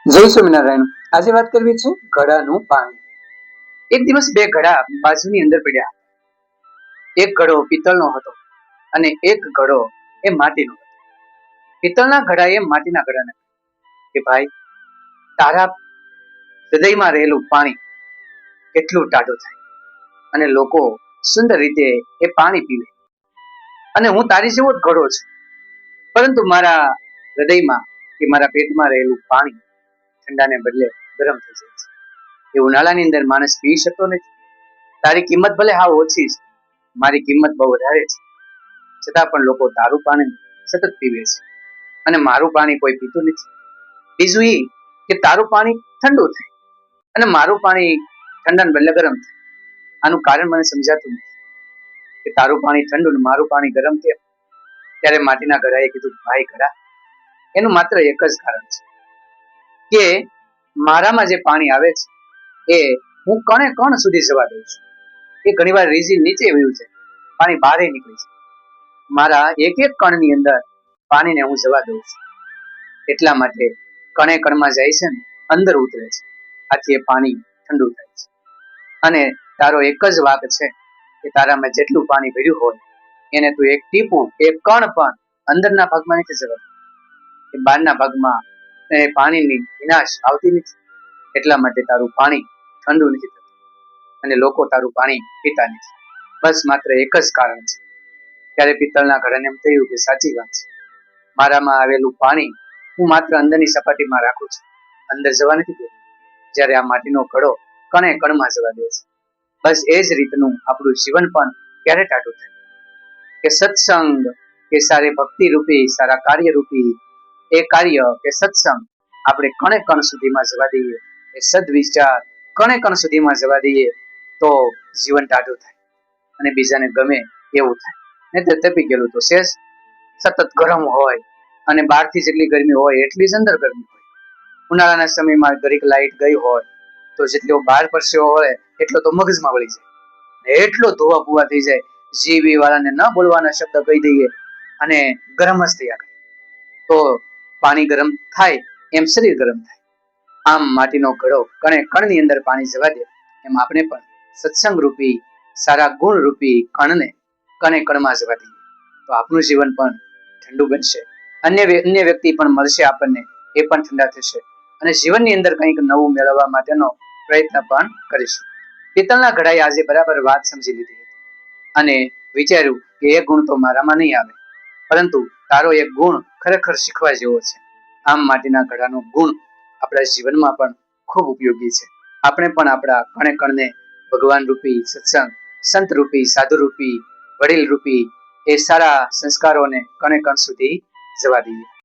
જય સ્વામિનારાયણ. આજે વાત કરવી છે ઘડાનું પાણી. એક દિવસ બે ઘડા બાજુની અંદર પડ્યા. એક ઘડો પિત્તળનો હતો અને એક ઘડો એ માટીનો હતો. પિત્તળના ઘડાએ માટીના ઘડાને કે ભાઈ, તારા હૃદયમાં રહેલું પાણી કેટલું ટાઢું થાય અને લોકો સુંદર રીતે એ પાણી પીવે, અને હું તારી જેવો જ ઘડો છું, પરંતુ મારા હૃદયમાં કે મારા પેટમાં રહેલું પાણી ઠંડાને બદલે ગરમ થઈ જાય છે. એ ઉનાળાની અંદર માણસ પી શકતો નથી. તારી કિંમત ભલે હાવ ઓછી છે, મારી કિંમત બહુ વધારે છે, છતાં પણ લોકો તારું પાણી સતત પીવે છે અને મારું પાણી કોઈ પીતું નથી. બીજું એ કે તારું પાણી ઠંડુ થાય અને મારું પાણી ઠંડાને બદલે ગરમ થાય. આનું કારણ મને સમજાતું નથી કે તારું પાણી ઠંડુ ને મારું પાણી ગરમ કેમ. ત્યારે માટીના ઘડાએ કીધું, ભાઈ ઘડા, એનું માત્ર એક જ કારણ છે કે મારામાં જે પાણી આવે છે એ હું કણે કણ સુધી જવા દઉં છું. એ ઘણી વાર રીઝી નીચે વયું છે, પાણી બહાર નીકળી છે. મારા એક એક કણની અંદર પાણીને હું જવા દઉં છું, એટલા માટે કણે કણમાં જાય છે ને અંદર ઉતરે છે. આથી એ પાણી ઠંડુ થાય છે. અને તારો એક જ વાક છે કે તારામાં જેટલું પાણી ભર્યું હોય એને તું એક ટીપું, એક કણ પણ અંદરના ભાગમાં નથી જવા દઉં. એ બહારના ભાગમાં પાણીની વિનાશ આવતી નથી, એટલા માટે તારું પાણી ઠંડુ નથી થતું અને લોકો તારું પાણી પીતા નથી. બસ માત્ર એક જ કારણ છે. ત્યારે પિત્તળના ઘડાને એમ થયું કે સાચી વાત છે, મારામાં આવેલું પાણી હું માત્ર અંદરની સપાટીમાં રાખું છું, અંદર જવા નથી દેતો, જ્યારે આ માટીનો ઘડો કણે કણમાં જવા દે છે. બસ એ જ રીતનું આપણું જીવન પણ ક્યારે ટાઢું થાય કે સત્સંગ કે સારે ભક્તિ રૂપી સારા કાર્ય રૂપી એ કાર્ય કે સત્સંગ આપણે કણે કણ સુધીમાં જવા દઈએ, એ સદવિચાર કણે કણ સુધીમાં જવા દઈએ તો જીવન ટાઢું થાય અને બીજાને ગમે એવું થાય. નહીં તો તપી ગયેલું તો શેષ સતત ગરમ હોય અને બહારથી જેટલી ગરમી હોય એટલી જ અંદર ગરમી હોય. ઉનાળાના સમયમાં ઘડીક લાઈટ ગઈ હોય તો જેટલો બહાર પરસ્યો હોય એટલો તો મગજમાં વળી જાય, એટલો ધોવા પુવા થઈ જાય, જીવી વાળાને ન બોલવાના શબ્દ કહી દઈએ અને ગરમ જ થયા કરે. તો પાણી ગરમ થાય એમ શરીર ગરમ થાય. આમ માટીનો ઘડો કણે કણની અંદર પાણી જવા દે એમ આપણે પણ સત્સંગ રૂપી સારા ગુણ રૂપી કણને કણે કણમાં જવા દઈએ તો આપણું જીવન પણ ઠંડુ બનશે. અન્ય વ્યક્તિ પણ મળશે આપણને, એ પણ ઠંડા થશે અને જીવનની અંદર કંઈક નવું મેળવવા માટેનો પ્રયત્ન પણ કરીશું. પિત્તળના ઘડાએ આજે બરાબર વાત સમજી લીધી હતી અને વિચાર્યું કે એ ગુણ તો મારામાં નહીં આવે, પરંતુ તારો એક ગુણ ખરેખર શીખવા જેવો છે. આમ માટીના ઘડાનો ગુણ આપણા જીવનમાં પણ ખૂબ ઉપયોગી છે. આપણે પણ આપણા કણે કણને ભગવાન રૂપી સત્સંગ, સંત રૂપી, સાધુ રૂપી, વડીલ રૂપી એ સારા સંસ્કારોને કણે કણ સુધી જવા દઈએ.